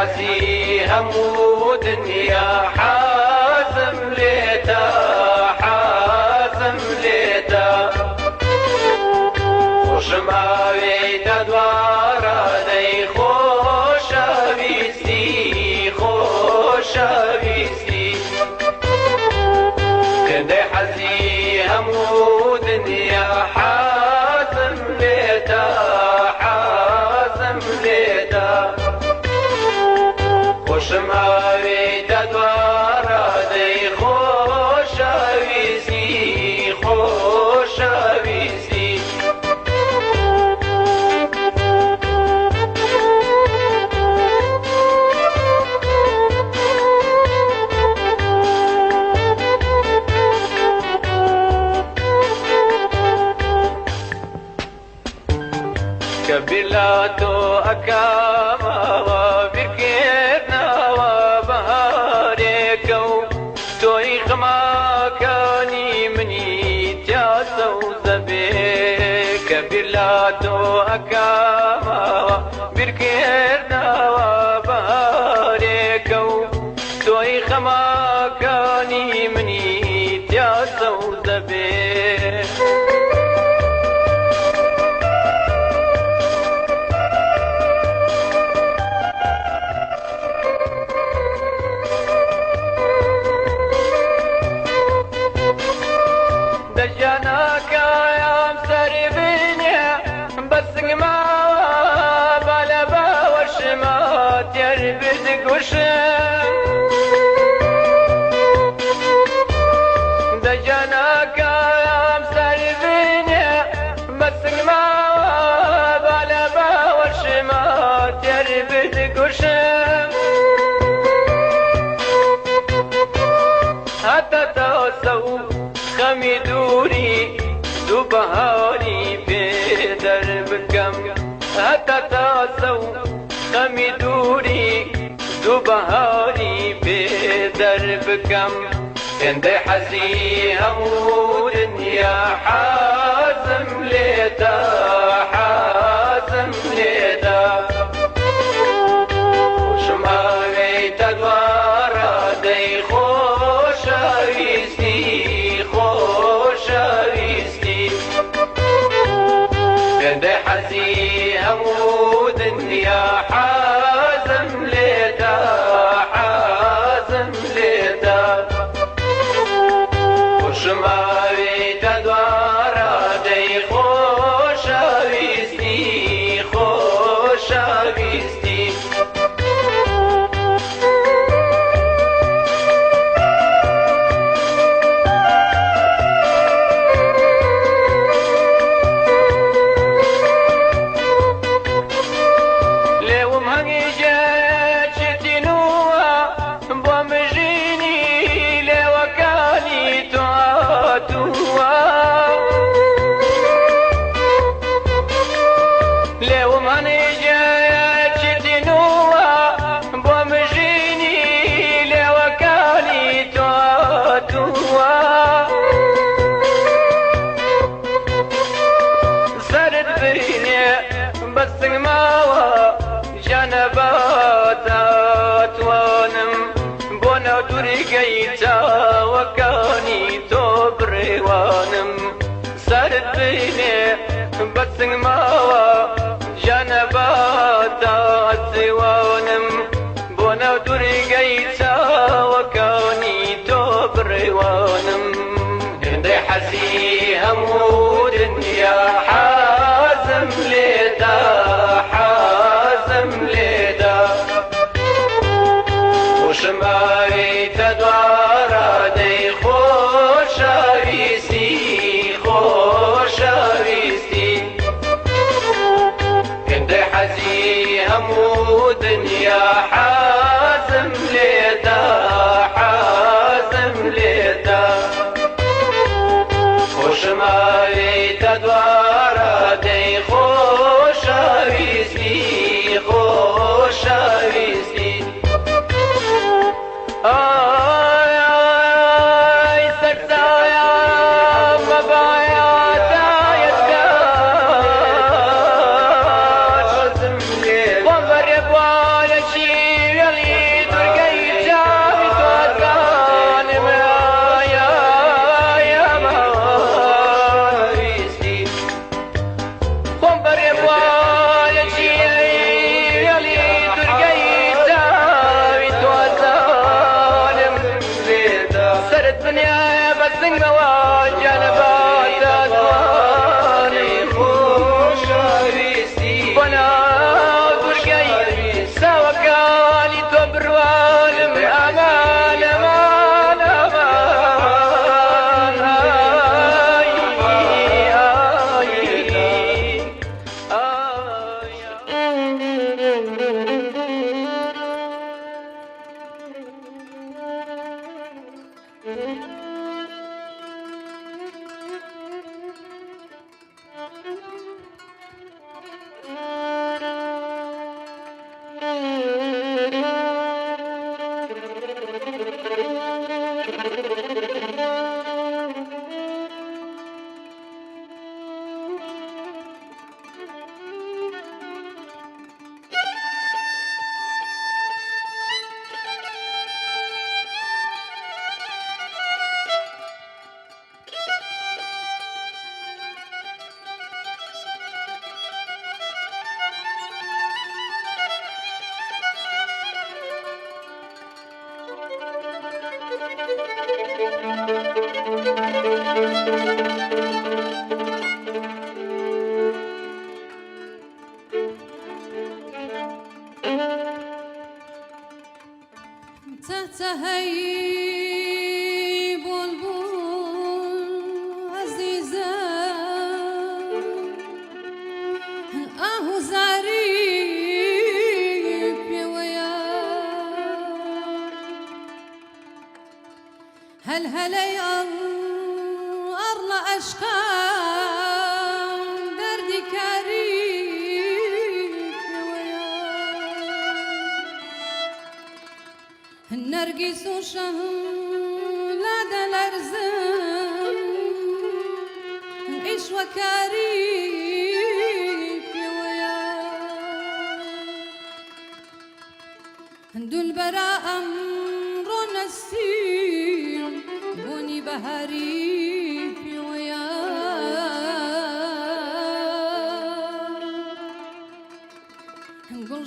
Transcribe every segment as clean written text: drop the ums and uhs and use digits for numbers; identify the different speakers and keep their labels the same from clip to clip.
Speaker 1: حزي همو دنيا حازم ليتا حازم ليتا خوش ماوي تدوارا دي خوش بيستي خوش بيستي كندي حزي همو دنيا حازم ليتا حازم ليتا خوش ماوي تدوارا دي خوش بيستي خوش بيستي كبلاتو أكاما وبركيرنا وبهاريكو توي خما كاني مني تياسو زبي كبلاتو أكاما وبركيرنا وبهاريكو توي خما كاني مني تياسو زبي دجاناك يا مسري بنيا بس ما بلبا وشمات يربد قشم دجاناك يا مسري بنيا بس ما بلبا وشمات يربد قشم حتى توسو خمي دوري دو بهاري بدر بكم حتى تاسو خمي دوري دو بهاري بدر بكم كندي حزي همو دنيا حازم ليتا حازم ليتا خوش ماوي تدوارا دي خوش بيستي خوش بيستي كندي حزي همو دنيا حازم ليتا حازم ليتا خوش ماوي تدوارا دي خوش بيستي خوش بيستي بس ماوا جنباتات وانم بونا دوري قيتا وكاني توبري وانم سرد بيني بس ماوا جنباتات وانم بونا دوري قيتا وكاني توبري وانم هندي حسي همو دنيا حازم ليتا حازم ليتا خوش ماوي تدوارا دي خوش بيستي خوش بيستي كندي حزي همو دنيا حازم ليتا حازم ليتا خوش ماوي تدوارا دي خوش بيستي خوش بيستي آي آي سكتايا مبايا دايتكاش ومبرب ولا شي جنبات أدواني خوشاويستي بنا درقي سوكالي تبروان أمان أمان أمان
Speaker 2: تهي بلبل عزيزة اهو زريب يا ويا هل هلي أرلا أشقام دردي كريم يا ويا النرجس وشهلة الأرزم إيش وكريم يا ويا هندو البراء أمر نسيم بني بهاري في ويا نقول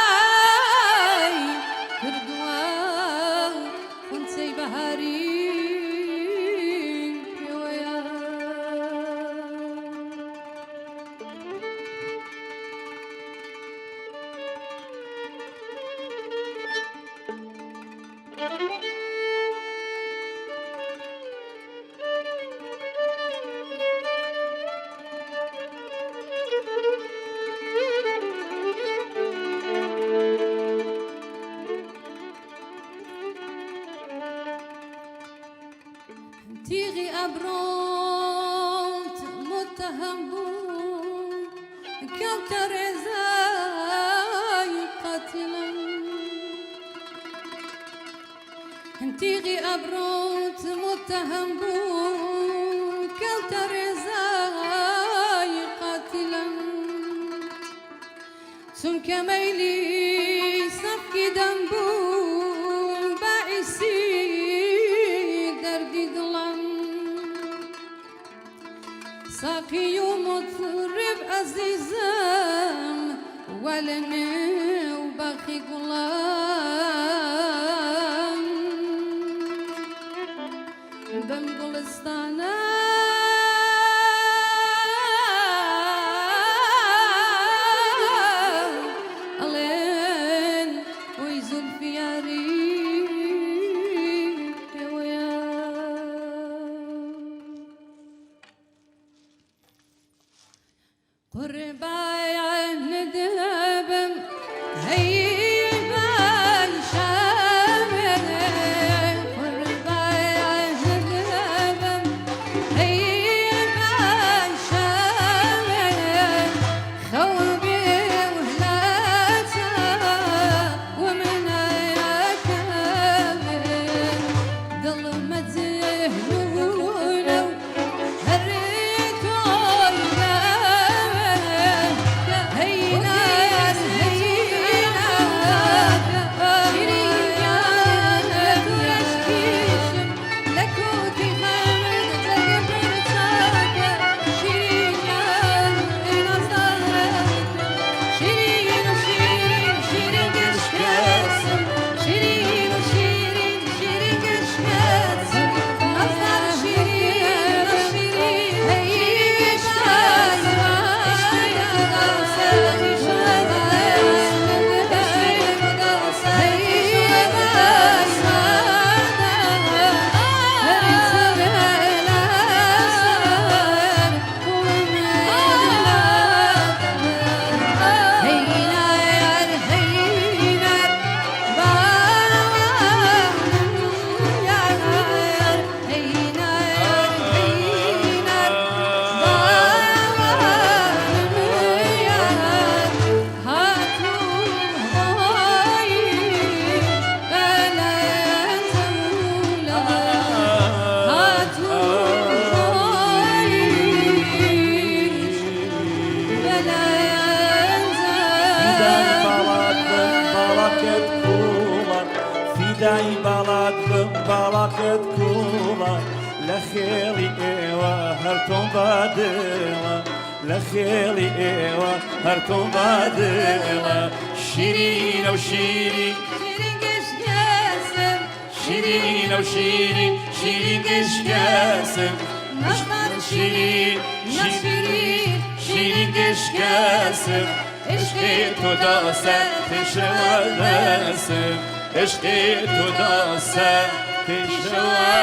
Speaker 2: شكوفاي كردوا وانتي بهاري في ويا تيغي أبروت متهم كوتر زاي قاتلا تيغي أبروت متهم كوتر زاي قاتلا سن كميلي صفك دنبو باعسي دردي ظلم ساقي ومطرب عزيزم ولني وباقي غلام بمقلستانا ألين ويزول في ياريب يا ويا قربايا ندبم هيبان شامل قربايا ندبم هيبان شامل خوبي وهلاتا ومن يا كامل ظلمت هنونه هريتو الجامل
Speaker 3: دای باڵات بم باڵاکت کوڵە لە خێڵی ئێوە هەرتۆم بادڵە لە خێڵی ئێوە هەرتۆم بادڵە شیرینە و شیرین
Speaker 2: شیرین گشتگەسم
Speaker 3: شیرینە و شیرین شیرین گشتگەسم
Speaker 2: نەخمار
Speaker 3: شیرین
Speaker 2: نەشیرین
Speaker 3: شیرین گشتگەسم عشقی تو داسە پێشەوە دەسم عشقی تو داسە پێشەوە